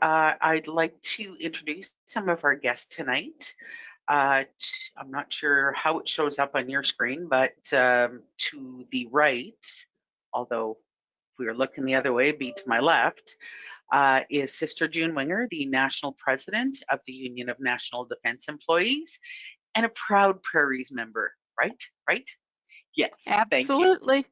I'd like to introduce some of our guests tonight. I'm not sure how it shows up on your screen, but to the right, although if we were looking the other way, be to my left, is Sister June Winger, the National President of the Union of National Defense Employees and a proud Prairies member, right? Right? Yes, thank you. Absolutely.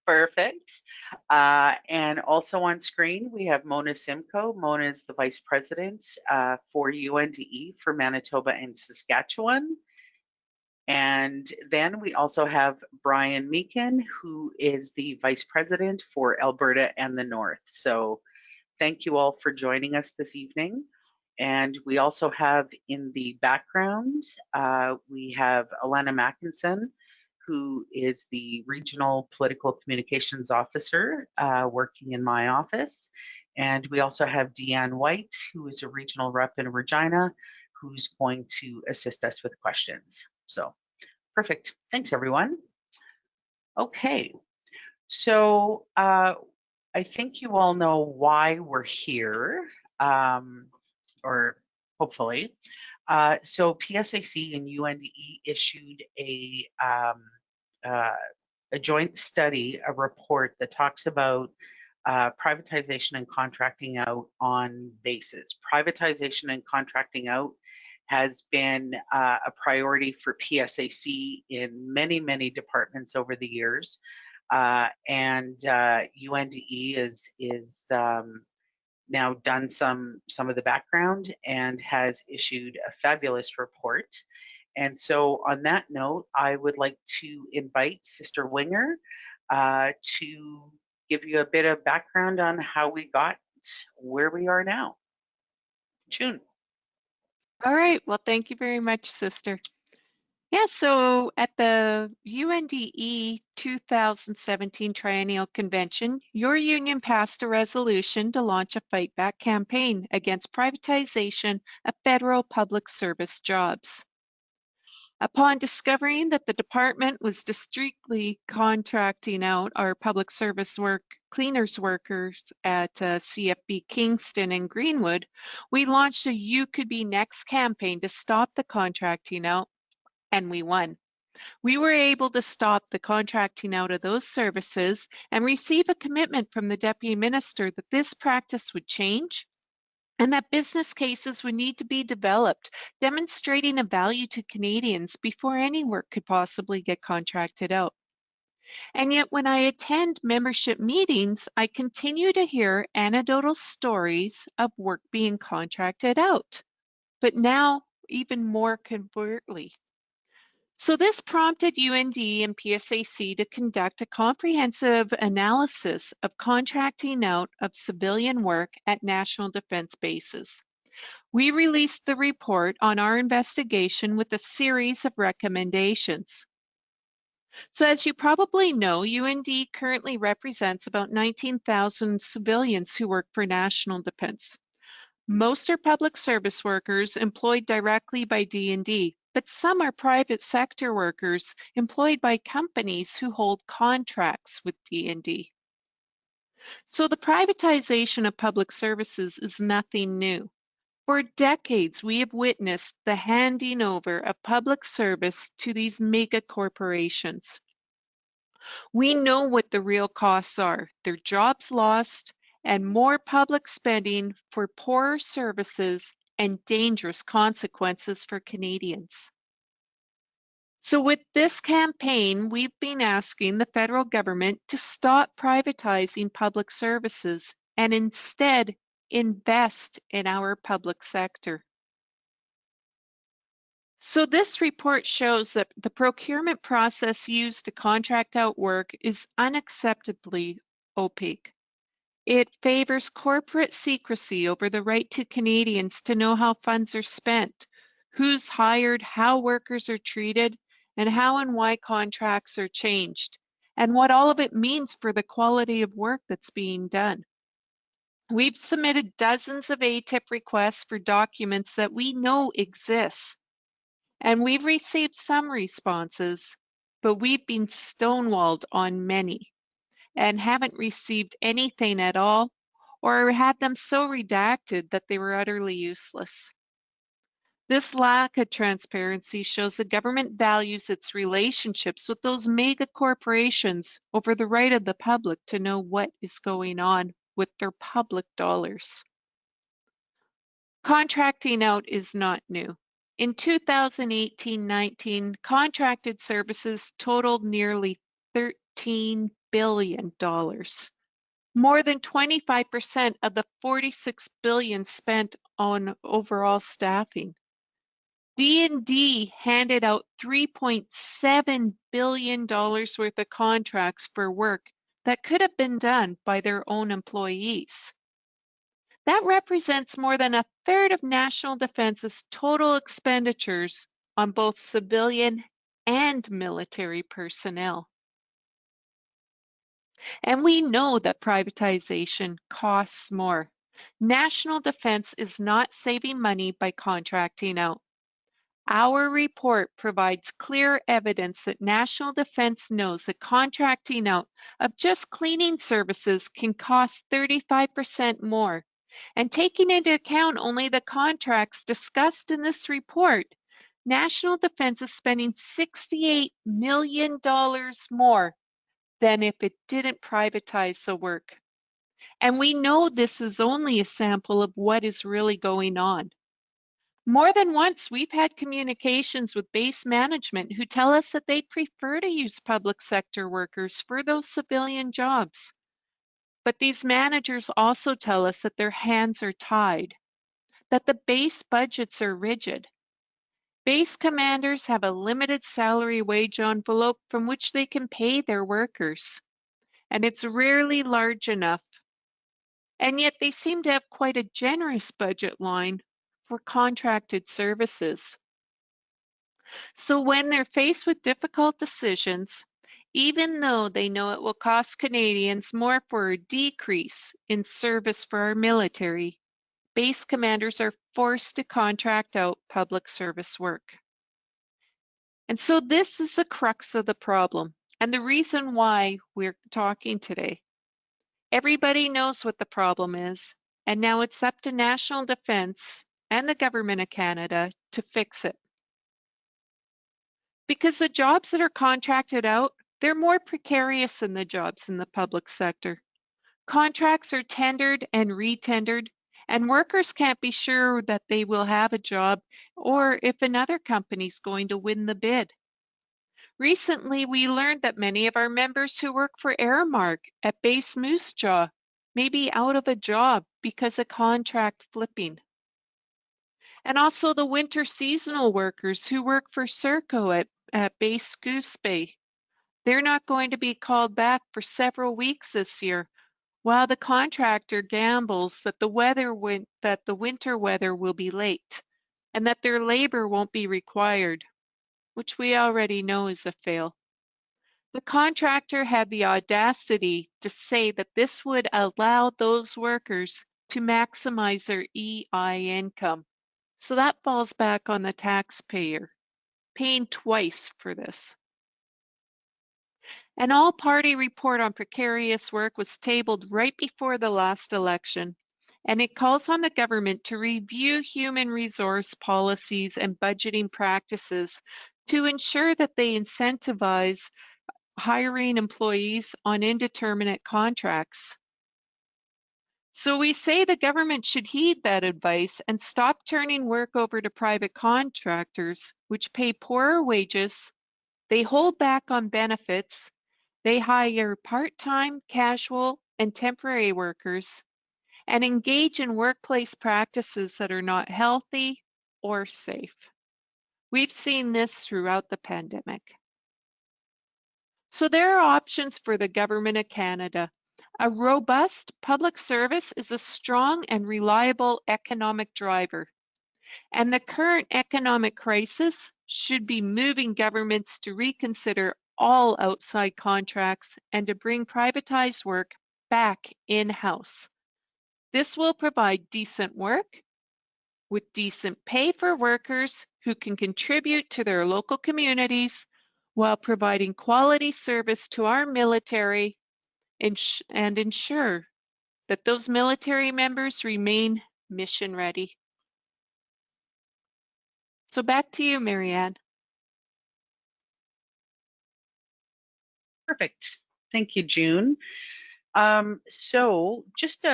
Perfect. And also on screen, we have Mona Simcoe. Mona is the Vice President for UNDE for Manitoba and Saskatchewan. And then we also have Brian Meakin, who is the Vice President for Alberta and the North. So thank you all for joining us this evening. And we also have in the background, we have Alana Mackinson, who is the Regional Political Communications Officer working in my office. And we also have Deanne White, who is a regional rep in Regina, who's going to assist us with questions. So perfect. Thanks, everyone. Okay, so I think you all know why we're here, or hopefully. So PSAC and UNDE issued a joint study, a report that talks about privatization and contracting out on bases. Privatization and contracting out has been a priority for PSAC in many, many departments over the years. And UNDE is now done some of the background and has issued a fabulous report. And so on that note, I would like to invite Sister Winger to give you a bit of background on how we got where we are now. June. All right. Well, thank you very much, Sister. Yeah, so at the UNDE 2017 Triennial Convention, your union passed a resolution to launch a fight back campaign against privatization of federal public service jobs. Upon discovering that the department was discreetly contracting out our public service cleaners workers at CFB Kingston and Greenwood, we launched a You Could Be Next campaign to stop the contracting out, and we won. We were able to stop the contracting out of those services and receive a commitment from the Deputy Minister that this practice would change and that business cases would need to be developed, demonstrating a value to Canadians before any work could possibly get contracted out. And yet when I attend membership meetings, I continue to hear anecdotal stories of work being contracted out, but now even more covertly. So this prompted UND and PSAC to conduct a comprehensive analysis of contracting out of civilian work at national defense bases. We released the report on our investigation with a series of recommendations. So as you probably know, UND currently represents about 19,000 civilians who work for national defense. Most are public service workers employed directly by D&D, but some are private sector workers employed by companies who hold contracts with D&D. So the privatization of public services is nothing new. For decades, we have witnessed the handing over of public service to these mega corporations. We know what the real costs are. They're jobs lost and more public spending for poorer services and dangerous consequences for Canadians. So with this campaign, we've been asking the federal government to stop privatizing public services and instead invest in our public sector. So this report shows that the procurement process used to contract out work is unacceptably opaque. It favors corporate secrecy over the right to Canadians to know how funds are spent, who's hired, how workers are treated, and how and why contracts are changed, and what all of it means for the quality of work that's being done. We've submitted dozens of ATIP requests for documents that we know exist, and we've received some responses, but we've been stonewalled on many and haven't received anything at all or had them so redacted that they were utterly useless. This lack of transparency shows the government values its relationships with those mega corporations over the right of the public to know what is going on with their public dollars. Contracting out is not new. In 2018-19, contracted services totaled nearly $13 billion. More than 25% of the $46 billion spent on overall staffing. D&D handed out $3.7 billion worth of contracts for work that could have been done by their own employees. That represents more than a third of National Defense's total expenditures on both civilian and military personnel. And we know that privatization costs more. National Defense is not saving money by contracting out. Our report provides clear evidence that National Defense knows that contracting out of just cleaning services can cost 35% more. And taking into account only the contracts discussed in this report, National Defense is spending $68 million more than if it didn't privatize the work. And we know this is only a sample of what is really going on. More than once, we've had communications with base management who tell us that they'd prefer to use public sector workers for those civilian jobs. But these managers also tell us that their hands are tied, that the base budgets are rigid. Base commanders have a limited salary wage envelope from which they can pay their workers, and it's rarely large enough. And yet they seem to have quite a generous budget line for contracted services. So when they're faced with difficult decisions, even though they know it will cost Canadians more for a decrease in service for our military, base commanders are forced to contract out public service work. And so this is the crux of the problem and the reason why we're talking today. Everybody knows what the problem is, and now it's up to National Defense and the Government of Canada to fix it. Because the jobs that are contracted out, they're more precarious than the jobs in the public sector. Contracts are tendered and retendered, and workers can't be sure that they will have a job or if another company's going to win the bid. Recently, we learned that many of our members who work for Aramark at Base Moose Jaw may be out of a job because of contract flipping. And also the winter seasonal workers who work for Serco at Base Goose Bay. They're not going to be called back for several weeks this year, while the contractor gambles that the winter weather will be late and that their labor won't be required, which we already know is a fail. The contractor had the audacity to say that this would allow those workers to maximize their EI income. So that falls back on the taxpayer, paying twice for this. An all-party report on precarious work was tabled right before the last election, and it calls on the government to review human resource policies and budgeting practices to ensure that they incentivize hiring employees on indeterminate contracts. So we say the government should heed that advice and stop turning work over to private contractors, which pay poorer wages, they hold back on benefits, they hire part-time, casual, and temporary workers, and engage in workplace practices that are not healthy or safe. We've seen this throughout the pandemic. So there are options for the Government of Canada. A robust public service is a strong and reliable economic driver. And the current economic crisis should be moving governments to reconsider all outside contracts and to bring privatized work back in-house. This will provide decent work with decent pay for workers who can contribute to their local communities while providing quality service to our military and ensure that those military members remain mission ready. So back to you, Marianne. Perfect. Thank you, June. So just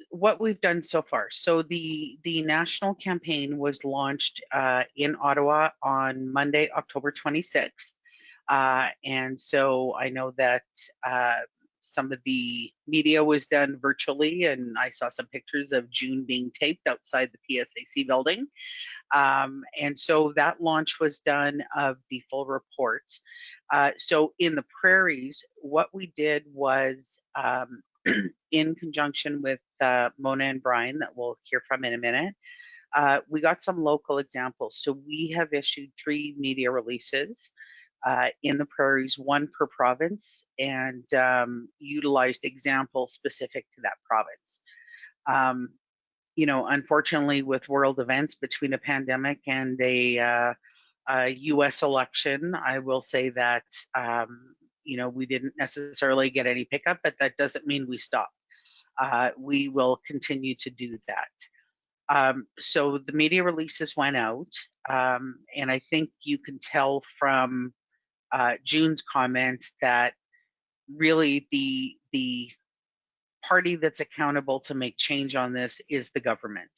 what we've done so far. So the national campaign was launched in Ottawa on Monday, October 26th. And so I know that some of the media was done virtually, and I saw some pictures of June being taped outside the PSAC building. And so that launch was done of the full report. So in the prairies, what we did was in conjunction with Mona and Brian, that we'll hear from in a minute, we got some local examples. So we have issued 3 media releases in the prairies, 1 per province, and utilized examples specific to that province. You know, unfortunately, with world events between a pandemic and a U.S. election, I will say that you know, we didn't necessarily get any pickup, but that doesn't mean we stop. We will continue to do that. So the media releases went out, and I think you can tell from June's comments that really the party that's accountable to make change on this is the government.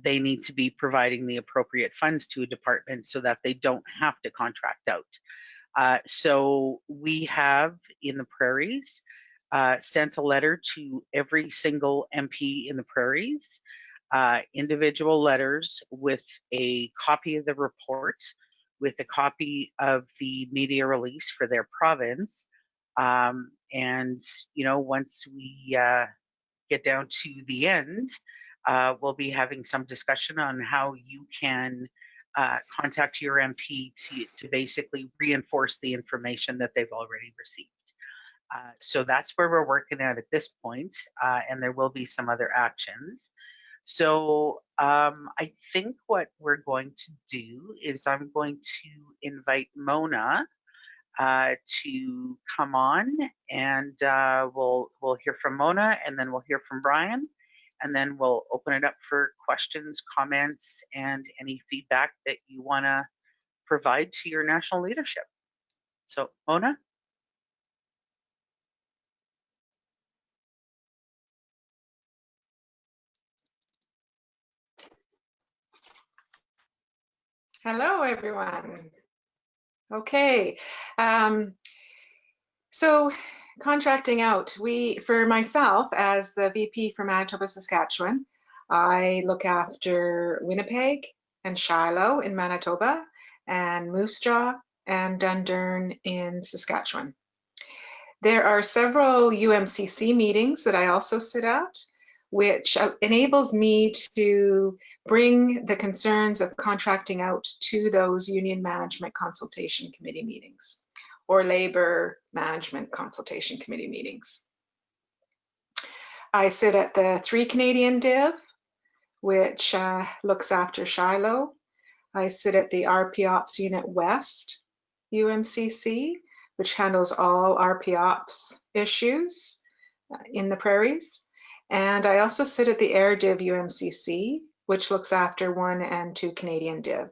They need to be providing the appropriate funds to a department so that they don't have to contract out. So we have in the prairies sent a letter to every single MP in the prairies, individual letters with a copy of the report, with a copy of the media release for their province. And, you know, once we get down to the end, we'll be having some discussion on how you can contact your MP to basically reinforce the information that they've already received. So that's where we're working at this point, and there will be some other actions. So I think what we're going to do is I'm going to invite Mona to come on, and we'll hear from Mona, and then we'll hear from Brian, and then we'll open it up for questions, comments, and any feedback that you want to provide to your national leadership. So Mona? Hello, everyone. Okay, so contracting out, for myself as the VP for Manitoba, Saskatchewan, I look after Winnipeg and Shiloh in Manitoba, and Moose Jaw and Dundurn in Saskatchewan. There are several UMCC meetings that I also sit at, which enables me to bring the concerns of contracting out to those Union Management Consultation Committee meetings or Labor Management Consultation Committee meetings. I sit at the 3 Canadian Div, which looks after Shiloh. I sit at the RPOPS Unit West UMCC, which handles all RPOPS issues in the prairies. And I also sit at the Air Div UMCC, which looks after 1 and 2 Canadian Div.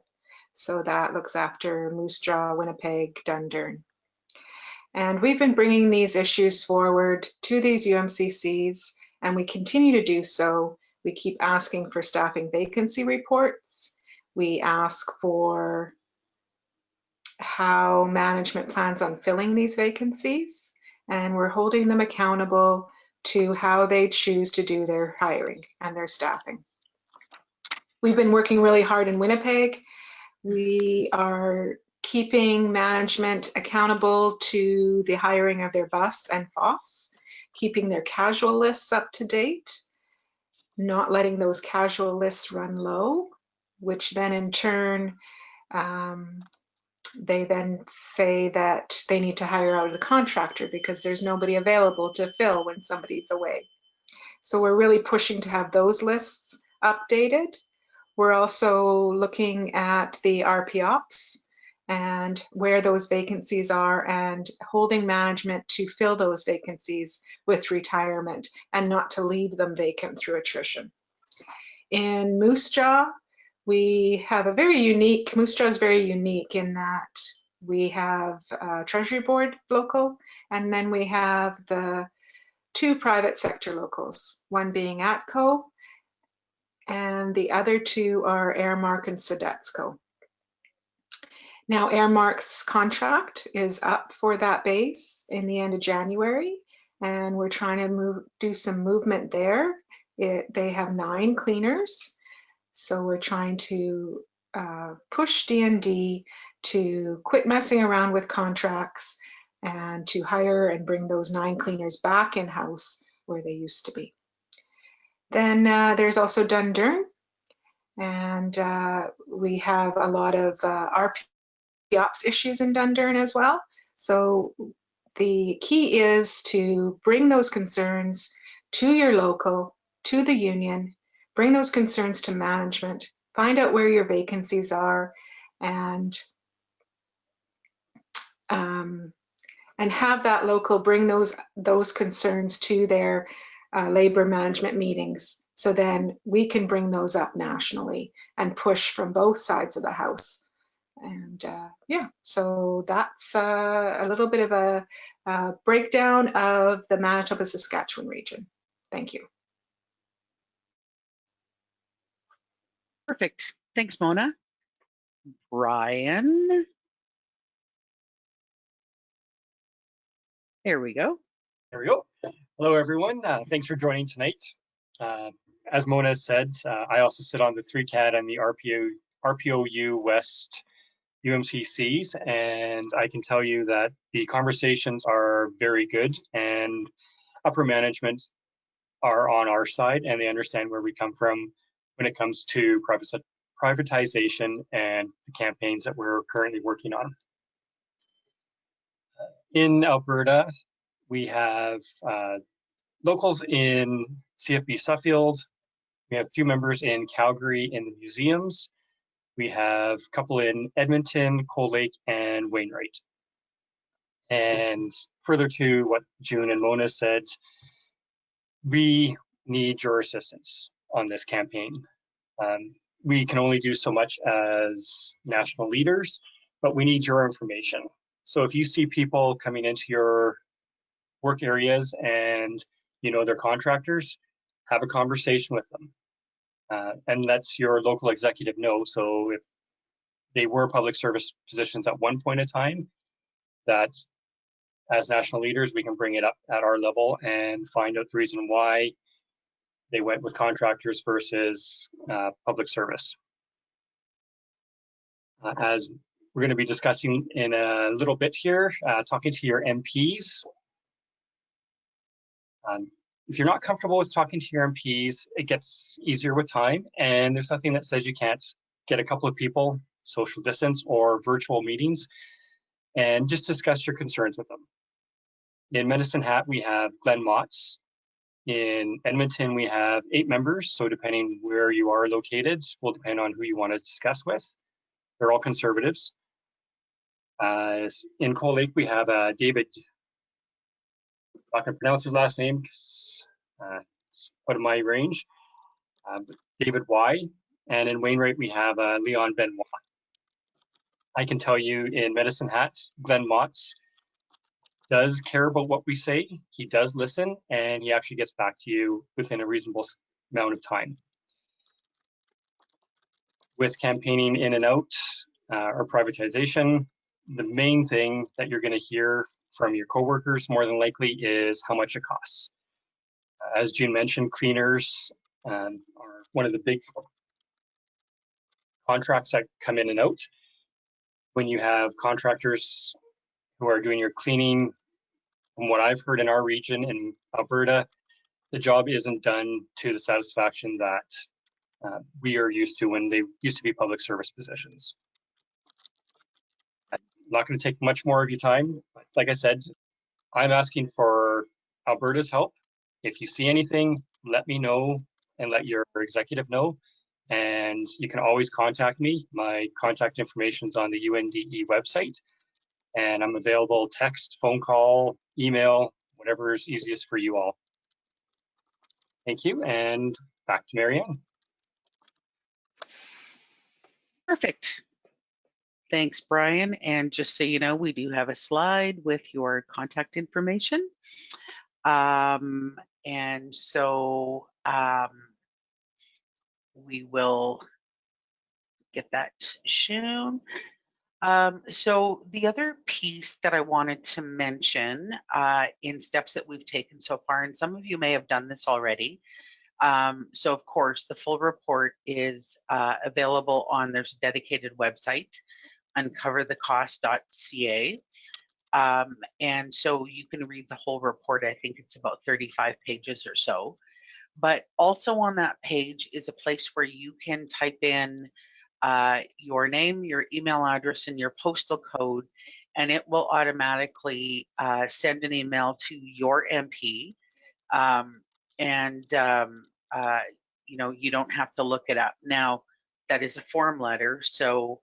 So that looks after Moose Jaw, Winnipeg, Dundurn. And we've been bringing these issues forward to these UMCCs, and we continue to do so. We keep asking for staffing vacancy reports. We ask for how management plans on filling these vacancies, and we're holding them accountable to how they choose to do their hiring and their staffing. We've been working really hard in Winnipeg. We are keeping management accountable to the hiring of their bus and FOSS, keeping their casual lists up to date, not letting those casual lists run low, which then in turn, they then say that they need to hire out a contractor because there's nobody available to fill when somebody's away. So we're really pushing to have those lists updated. We're also looking at the RPOPS and where those vacancies are, and holding management to fill those vacancies with retirement and not to leave them vacant through attrition. In Moose Jaw, we have a very unique, Moose Jaw is very unique in that we have a Treasury Board local, and then we have the 2 private sector locals, one being ATCO, and the other 2 are Airmark and Sedetsco. Now, Airmark's contract is up for that base in the end of January, and we're trying to do some movement there. They have 9 cleaners, so we're trying to push DND to quit messing around with contracts and to hire and bring those 9 cleaners back in-house where they used to be. Then there's also Dundurn, and we have a lot of RP ops issues in Dundurn as well. So the key is to bring those concerns to your local, to the union, bring those concerns to management, find out where your vacancies are, and have that local bring those concerns to their labor management meetings. So then we can bring those up nationally and push from both sides of the house. And yeah, so that's a little bit of a breakdown of the Manitoba Saskatchewan region. Thank you. Perfect. Thanks, Mona. Brian. There we go. There we go. Hello, everyone. Thanks for joining tonight. As Mona said, I also sit on the 3CAD and the RPOU West UMCCs, and I can tell you that the conversations are very good, and upper management are on our side, and they understand where we come from when it comes to privatization and the campaigns that we're currently working on. In Alberta, we have locals in CFB Suffield. We have a few members in Calgary in the museums. We have a couple in Edmonton, Cold Lake, and Wainwright. And further to what June and Mona said, we need your assistance on this campaign. We can only do so much as national leaders, but we need your information. So if you see people coming into your work areas and you know they're contractors, have a conversation with them. And let your local executive know. So if they were public service positions at one point in time, that as national leaders, we can bring it up at our level and find out the reason why they went with contractors versus public service. As we're going to be discussing in a little bit here, talking to your MPs. If you're not comfortable with talking to your MPs, it gets easier with time, and there's nothing that says you can't get a couple of people, social distance or virtual meetings, and just discuss your concerns with them. In Medicine Hat, we have Glenn Motts. In Edmonton, we have 8 members, so depending where you are located, will depend on who you want to discuss with. They're all conservatives. In Cold Lake, we have David, I'm not going to pronounce his last name because it's out of my range, David Y. And in Wainwright, we have Leon Benoit. I can tell you in Medicine Hat, Glenn Motts does care about what we say. He does listen, and he actually gets back to you within a reasonable amount of time. With campaigning in and out or privatization, the main thing that you're going to hear from your coworkers more than likely is how much it costs. As June mentioned, cleaners are one of the big contracts that come in and out. When you have contractors who are doing your cleaning, from what I've heard in our region in Alberta, the job isn't done to the satisfaction that we are used to when they used to be public service positions. I'm not going to take much more of your time. Like I said, I'm asking for Alberta's help. If you see anything, let me know and let your executive know. and you can always contact me. My contact information is on the UNDE website, and I'm available text, phone call, email, whatever is easiest for you all. Thank you, and back to Marianne. Perfect. Thanks, Brian. And just so you know, we do have a slide with your contact information. And so we will get that shown. So the other piece that I wanted to mention in steps that we've taken so far, and some of you may have done this already. So of course, the full report is available on there's a dedicated website, uncoverthecost.ca. And so you can read the whole report. I think it's about 35 pages or so. But also on that page is a place where you can type in your name, your email address, and your postal code, and it will automatically send an email to your MP. You know, you don't have to look it up. Now, that is a form letter, so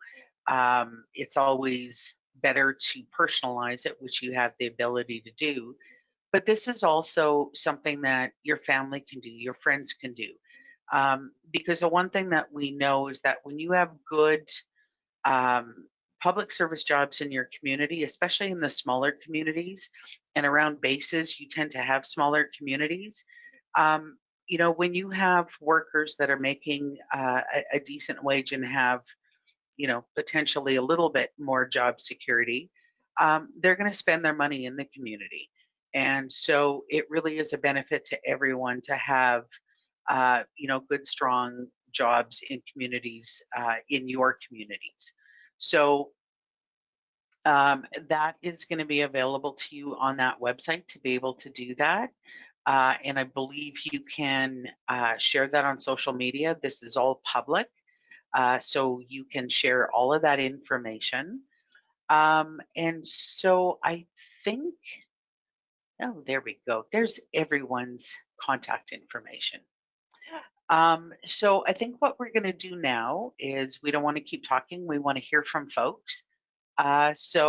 it's always better to personalize it, which you have the ability to do. But this is also something that your family can do, your friends can do. Because the one thing that we know is that when you have good public service jobs in your community, especially in the smaller communities and around bases, you tend to have smaller communities. You know, when you have workers that are making a decent wage and have, you know, potentially a little bit more job security, they're going to spend their money in the community. And so it really is a benefit to everyone to have, you know, good, strong jobs in communities, in your communities. So that is going to be available to you on that website to be able to do that. And I believe you can share that on social media. This is all public. So you can share all of that information. And so I think, oh, there we go. There's everyone's contact information. So I think what we're going to do now is we don't want to keep talking. We want to hear from folks. So